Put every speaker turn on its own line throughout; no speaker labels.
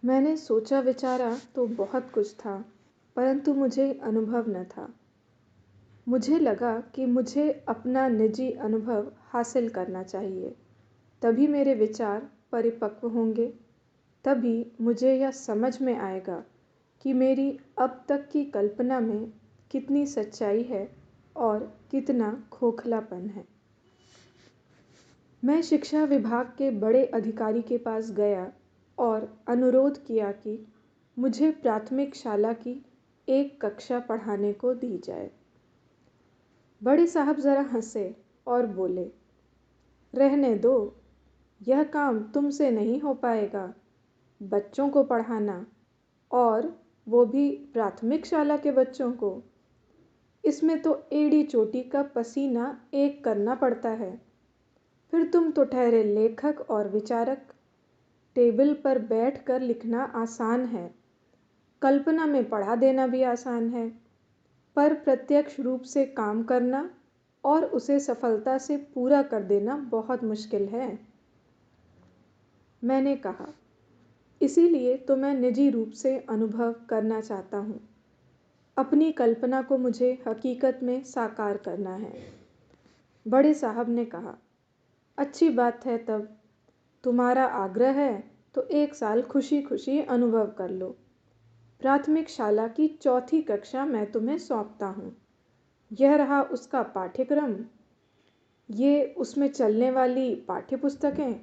मैंने सोचा विचारा तो बहुत कुछ था, परंतु मुझे अनुभव न था। मुझे लगा कि मुझे अपना निजी अनुभव हासिल करना चाहिए, तभी मेरे विचार परिपक्व होंगे। तभी मुझे यह समझ में आएगा कि मेरी अब तक की कल्पना में कितनी सच्चाई है और कितना खोखलापन है। मैं शिक्षा विभाग के बड़े अधिकारी के पास गया और अनुरोध किया कि मुझे प्राथमिक शाला की एक कक्षा पढ़ाने को दी जाए। बड़े साहब ज़रा हंसे और बोले, रहने दो, यह काम तुमसे नहीं हो पाएगा। बच्चों को पढ़ाना, और वो भी प्राथमिक शाला के बच्चों को, इसमें तो एड़ी चोटी का पसीना एक करना पड़ता है। फिर तुम तो ठहरे लेखक और विचारक। टेबल पर बैठकर लिखना आसान है, कल्पना में पढ़ा देना भी आसान है, पर प्रत्यक्ष रूप से काम करना और उसे सफलता से पूरा कर देना बहुत मुश्किल है। मैंने कहा, इसीलिए तो मैं निजी रूप से अनुभव करना चाहता हूँ। अपनी कल्पना को मुझे हकीकत में साकार करना है। बड़े साहब ने कहा, अच्छी बात है, तब तुम्हारा आग्रह है तो एक साल खुशी खुशी अनुभव कर लो। प्राथमिक शाला की चौथी कक्षा मैं तुम्हें सौंपता हूँ। यह रहा उसका पाठ्यक्रम, ये उसमें चलने वाली पाठ्य पुस्तकें,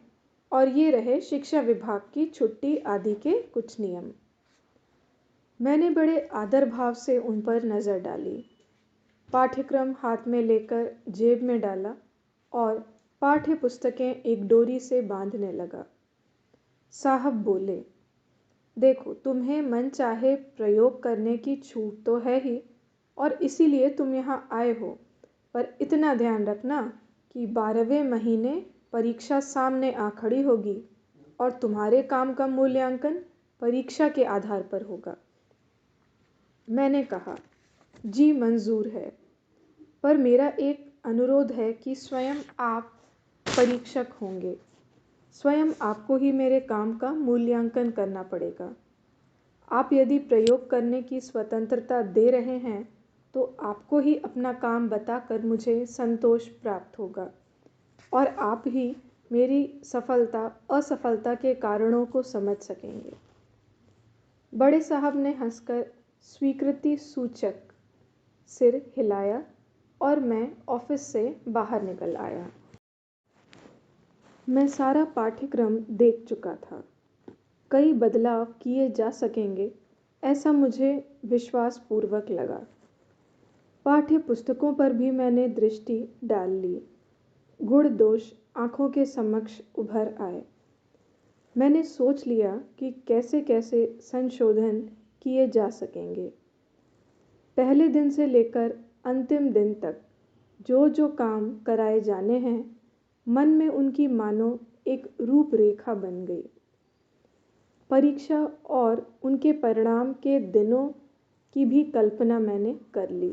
और ये रहे शिक्षा विभाग की छुट्टी आदि के कुछ नियम। मैंने बड़े आदर भाव से उन पर नज़र डाली, पाठ्यक्रम हाथ में लेकर जेब में डाला और पाठ्य पुस्तकें एक डोरी से बांधने लगा। साहब बोले, देखो, तुम्हें मन चाहे प्रयोग करने की छूट तो है ही, और इसीलिए तुम यहाँ आए हो, पर इतना ध्यान रखना कि 12वें महीने परीक्षा सामने आ खड़ी होगी और तुम्हारे काम का मूल्यांकन परीक्षा के आधार पर होगा। मैंने कहा, जी मंजूर है, पर मेरा एक अनुरोध है कि स्वयं आप परीक्षक होंगे। स्वयं आपको ही मेरे काम का मूल्यांकन करना पड़ेगा। आप यदि प्रयोग करने की स्वतंत्रता दे रहे हैं तो आपको ही अपना काम बताकर मुझे संतोष प्राप्त होगा, और आप ही मेरी सफलता असफलता के कारणों को समझ सकेंगे। बड़े साहब ने हंसकर स्वीकृति सूचक सिर हिलाया और मैं ऑफिस से बाहर निकल आया। मैं सारा पाठ्यक्रम देख चुका था। कई बदलाव किए जा सकेंगे, ऐसा मुझे विश्वासपूर्वक लगा। पाठ्य पुस्तकों पर भी मैंने दृष्टि डाल ली। गुण दोष आँखों के समक्ष उभर आए। मैंने सोच लिया कि कैसे कैसे संशोधन किए जा सकेंगे। पहले दिन से लेकर अंतिम दिन तक जो जो काम कराए जाने हैं, मन में उनकी मानो एक रूपरेखा बन गई। परीक्षा और उनके परिणाम के दिनों की भी कल्पना मैंने कर ली।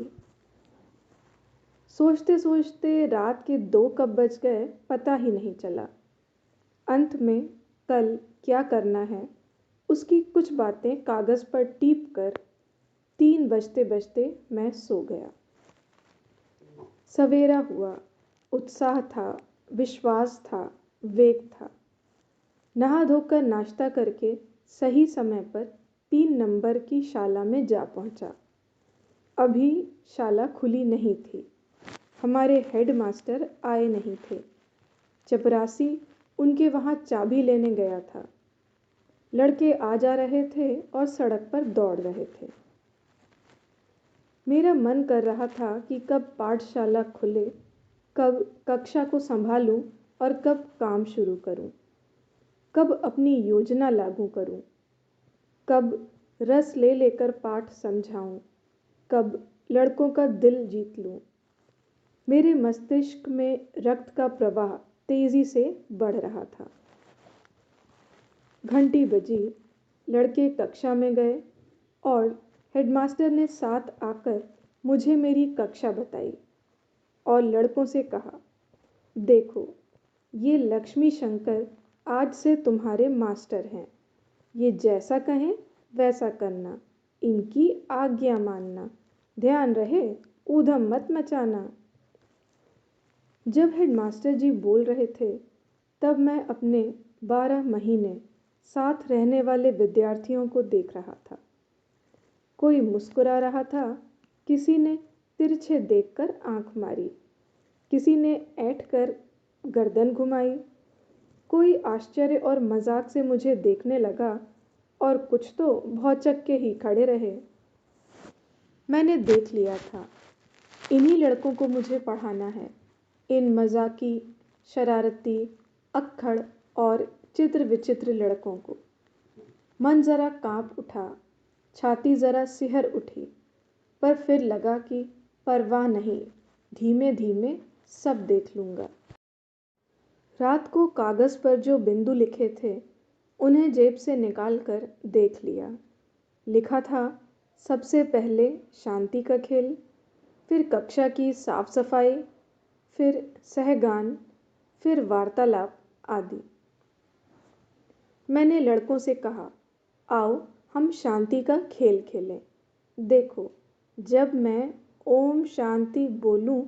सोचते सोचते रात के 2 कब बज गए पता ही नहीं चला। अंत में कल क्या करना है उसकी कुछ बातें कागज़ पर टीप कर 3 बजते बजते मैं सो गया। सवेरा हुआ, उत्साह था, विश्वास था, वेग था। नहा धोकर नाश्ता करके सही समय पर 3 नंबर की शाला में जा पहुंचा। अभी शाला खुली नहीं थी, हमारे हेड मास्टर आए नहीं थे। चपरासी उनके वहाँ चाबी लेने गया था। लड़के आ जा रहे थे और सड़क पर दौड़ रहे थे। मेरा मन कर रहा था कि कब पाठशाला खुले, कब कक्षा को संभालूं और कब काम शुरू करूं, कब अपनी योजना लागू करूं, कब रस ले लेकर पाठ समझाऊं, कब लड़कों का दिल जीत लूं। मेरे मस्तिष्क में रक्त का प्रवाह तेजी से बढ़ रहा था। घंटी बजी, लड़के कक्षा में गए और हेडमास्टर ने साथ आकर मुझे मेरी कक्षा बताई और लड़कों से कहा, देखो, ये लक्ष्मी शंकर आज से तुम्हारे मास्टर हैं। ये जैसा कहें वैसा करना, इनकी आज्ञा मानना, ध्यान रहे ऊधम मत मचाना। जब हेडमास्टर जी बोल रहे थे तब मैं अपने 12 महीने साथ रहने वाले विद्यार्थियों को देख रहा था। कोई मुस्कुरा रहा था, किसी ने तिरछे देखकर आंख मारी, किसी ने ऐंठ कर गर्दन घुमाई, कोई आश्चर्य और मजाक से मुझे देखने लगा और कुछ तो भौचक्के के ही खड़े रहे। मैंने देख लिया था, इन्हीं लड़कों को मुझे पढ़ाना है, इन मजाकी, शरारती, अक्खड़ और चित्र विचित्र लड़कों को। मन जरा कांप उठा, छाती जरा सिहर उठी, पर फिर लगा कि परवाह नहीं, धीमे धीमे सब देख लूँगा। रात को कागज़ पर जो बिंदु लिखे थे उन्हें जेब से निकाल कर देख लिया। लिखा था, सबसे पहले शांति का खेल, फिर कक्षा की साफ सफाई, फिर सहगान, फिर वार्तालाप आदि। मैंने लड़कों से कहा, आओ हम शांति का खेल खेलें। देखो, जब मैं ओम शांति बोलूं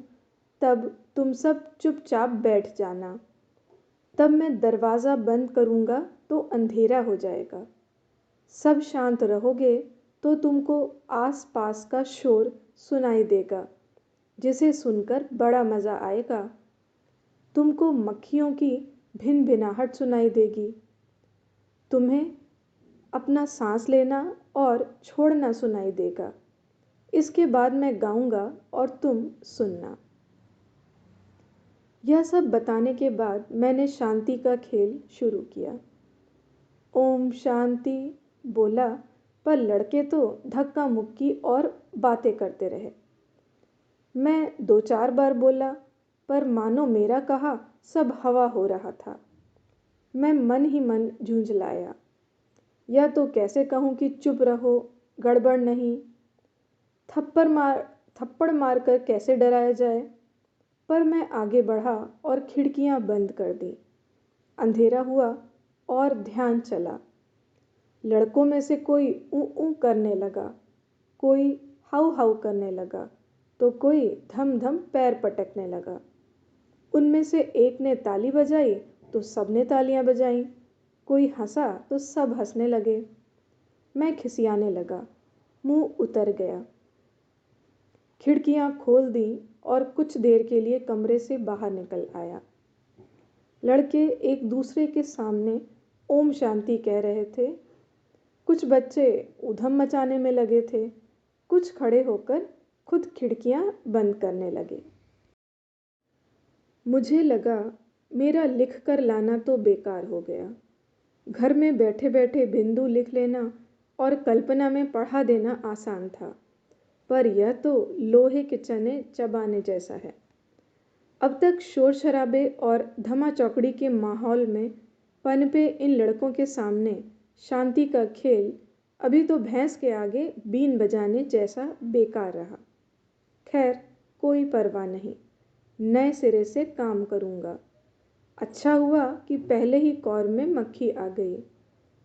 तब तुम सब चुपचाप बैठ जाना। तब मैं दरवाज़ा बंद करूँगा तो अंधेरा हो जाएगा। सब शांत रहोगे तो तुमको आस-पास का शोर सुनाई देगा, जिसे सुनकर बड़ा मज़ा आएगा। तुमको मक्खियों की भिनभिनाहट सुनाई देगी। तुम्हें अपना सांस लेना और छोड़ना सुनाई देगा। इसके बाद मैं गाऊंगा और तुम सुनना। यह सब बताने के बाद मैंने शांति का खेल शुरू किया। ओम शांति बोला, पर लड़के तो धक्का मुक्की और बातें करते रहे। मैं 2-4 बार बोला, पर मानो मेरा कहा सब हवा हो रहा था। मैं मन ही मन झुंझलाया, या तो कैसे कहूँ कि चुप रहो, गड़बड़ नहीं, थप्पड़ मार कर कैसे डराया जाए। पर मैं आगे बढ़ा और खिड़कियां बंद कर दी। अंधेरा हुआ और ध्यान चला। लड़कों में से कोई ऊ ऊ करने लगा, कोई हाउ हाउ करने लगा, तो कोई धम धम पैर पटकने लगा। उनमें से एक ने ताली बजाई तो सबने तालियां बजाईं। कोई हंसा तो सब हंसने लगे। मैं खिसियाने लगा, मुंह उतर गया। खिड़कियां खोल दी और कुछ देर के लिए कमरे से बाहर निकल आया। लड़के एक दूसरे के सामने ओम शांति कह रहे थे। कुछ बच्चे ऊधम मचाने में लगे थे, कुछ खड़े होकर खुद खिड़कियां बंद करने लगे। मुझे लगा मेरा लिख कर लाना तो बेकार हो गया। घर में बैठे बैठे बिंदु लिख लेना और कल्पना में पढ़ा देना आसान था, पर यह तो लोहे के चने चबाने जैसा है। अब तक शोर शराबे और धमा चौकड़ी के माहौल में पनपे इन लड़कों के सामने शांति का खेल अभी तो भैंस के आगे बीन बजाने जैसा बेकार रहा। खैर, कोई परवाह नहीं, नए सिरे से काम करूँगा। अच्छा हुआ कि पहले ही कौर में मक्खी आ गई।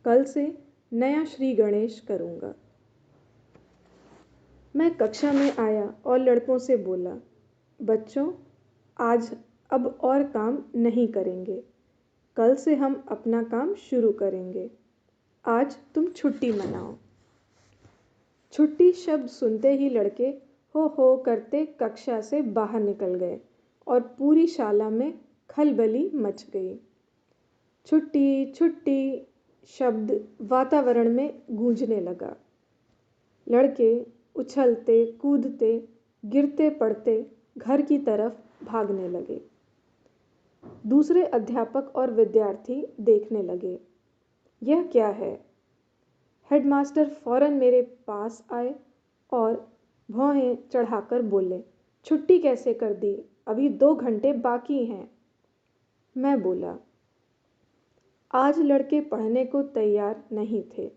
कल से नया श्री गणेश करूँगा। मैं कक्षा में आया और लड़कों से बोला, बच्चों, आज अब और काम नहीं करेंगे। कल से हम अपना काम शुरू करेंगे। आज तुम छुट्टी मनाओ। छुट्टी शब्द सुनते ही लड़के हो करते कक्षा से बाहर निकल गए और पूरी शाला में खलबली मच गई। छुट्टी छुट्टी शब्द वातावरण में गूंजने लगा। लड़के उछलते कूदते गिरते पड़ते घर की तरफ भागने लगे। दूसरे अध्यापक और विद्यार्थी देखने लगे। यह क्या है? हेडमास्टर फौरन मेरे पास आए और भौहें चढ़ाकर बोले, छुट्टी कैसे कर दी? अभी 2 घंटे बाकी हैं। मैं बोला, आज लड़के पढ़ने को तैयार नहीं थे।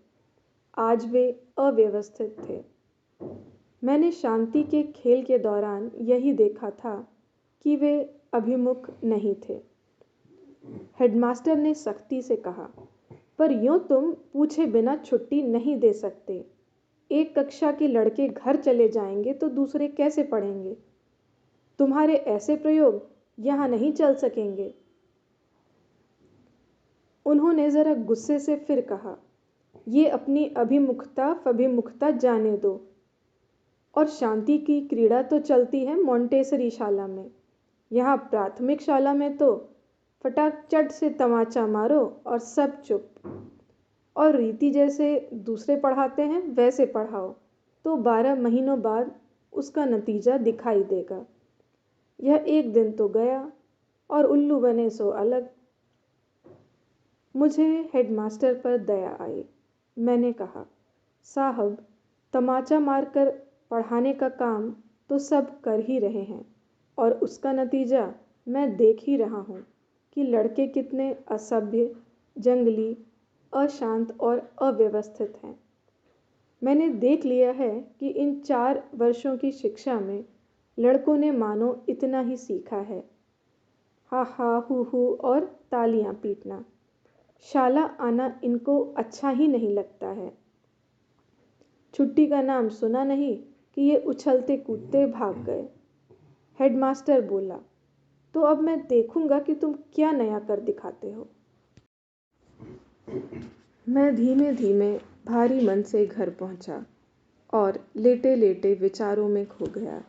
आज वे अव्यवस्थित थे। मैंने शांति के खेल के दौरान यही देखा था कि वे अभिमुख नहीं थे। हेडमास्टर ने सख्ती से कहा, पर यूं तुम पूछे बिना छुट्टी नहीं दे सकते। एक कक्षा के लड़के घर चले जाएंगे तो दूसरे कैसे पढ़ेंगे? तुम्हारे ऐसे प्रयोग यहाँ नहीं चल सकेंगे। उन्होंने जरा गुस्से से फिर कहा, ये अपनी अभिमुखता फभिमुखता जाने दो। और शांति की क्रीड़ा तो चलती है मोंटेसरी शाला में। यहाँ प्राथमिक शाला में तो फटाचट से तमाचा मारो और सब चुप। और रीति जैसे दूसरे पढ़ाते हैं वैसे पढ़ाओ तो 12 महीनों बाद उसका नतीजा दिखाई देगा। यह एक दिन तो गया और उल्लू बने सो अलग। मुझे हेडमास्टर पर दया आई। मैंने कहा, साहब, तमाचा मारकर पढ़ाने का काम तो सब कर ही रहे हैं और उसका नतीजा मैं देख ही रहा हूँ कि लड़के कितने असभ्य, जंगली, अशांत और अव्यवस्थित हैं। मैंने देख लिया है कि इन 4 वर्षों की शिक्षा में लड़कों ने मानो इतना ही सीखा है, हा हा हू हू और तालियां पीटना। शाला आना इनको अच्छा ही नहीं लगता है। छुट्टी का नाम सुना नहीं कि ये उछलते कूदते भाग गए। हेडमास्टर बोला, तो अब मैं देखूंगा कि तुम क्या नया कर दिखाते हो। मैं धीमे धीमे भारी मन से घर पहुंचा और लेटे लेटे विचारों में खो गया।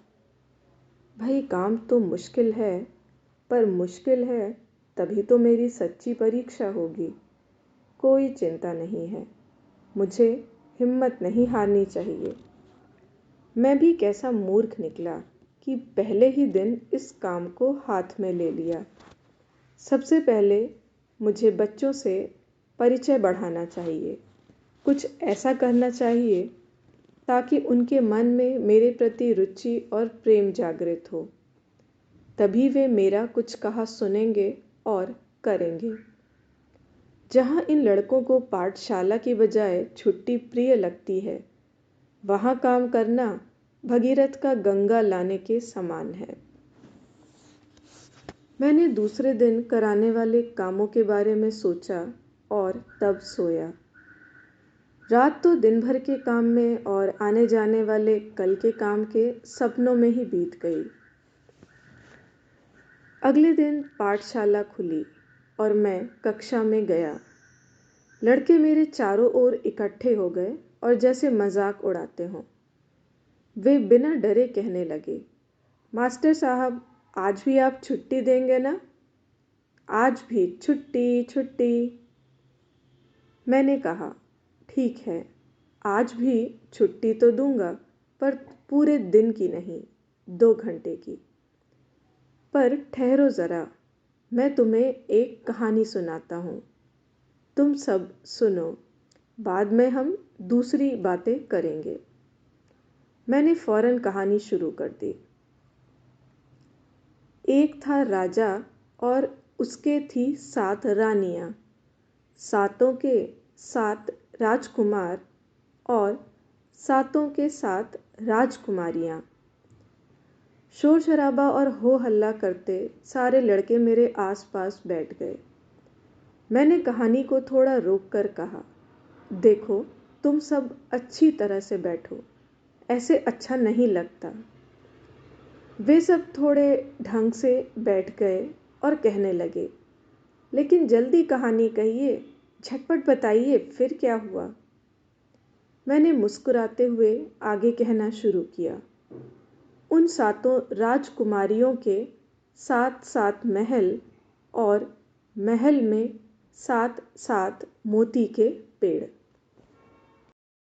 भाई, काम तो मुश्किल है, पर मुश्किल है तभी तो मेरी सच्ची परीक्षा होगी। कोई चिंता नहीं है, मुझे हिम्मत नहीं हारनी चाहिए। मैं भी कैसा मूर्ख निकला कि पहले ही दिन इस काम को हाथ में ले लिया। सबसे पहले मुझे बच्चों से परिचय बढ़ाना चाहिए। कुछ ऐसा करना चाहिए ताकि उनके मन में मेरे प्रति रुचि और प्रेम जागृत हो। तभी वे मेरा कुछ कहा सुनेंगे और करेंगे। जहाँ इन लड़कों को पाठशाला की बजाय छुट्टी प्रिय लगती है, वहाँ काम करना भगीरथ का गंगा लाने के समान है। मैंने दूसरे दिन कराने वाले कामों के बारे में सोचा और तब सोया। रात तो दिन भर के काम में और आने जाने वाले कल के काम के सपनों में ही बीत गई। अगले दिन पाठशाला खुली और मैं कक्षा में गया। लड़के मेरे चारों ओर इकट्ठे हो गए और जैसे मजाक उड़ाते हों, वे बिना डरे कहने लगे, मास्टर साहब, आज भी आप छुट्टी देंगे ना? आज भी छुट्टी छुट्टी। मैंने कहा, ठीक है, आज भी छुट्टी तो दूंगा, पर पूरे दिन की नहीं, 2 घंटे की। पर ठहरो ज़रा, मैं तुम्हें एक कहानी सुनाता हूँ। तुम सब सुनो, बाद में हम दूसरी बातें करेंगे। मैंने फौरन कहानी शुरू कर दी। एक था राजा और उसके थी 7 रानियां, 7 के 7 राजकुमार और 7 के 7 राजकुमारियां। शोर शराबा और हो हल्ला करते सारे लड़के मेरे आसपास बैठ गए। मैंने कहानी को थोड़ा रोक कर कहा, देखो, तुम सब अच्छी तरह से बैठो, ऐसे अच्छा नहीं लगता। वे सब थोड़े ढंग से बैठ गए और कहने लगे, लेकिन जल्दी कहानी कहिए, झटपट बताइए, फिर क्या हुआ? मैंने मुस्कुराते हुए आगे कहना शुरू किया। उन 7 राजकुमारियों के 7 महल और महल में 7 मोती के पेड़।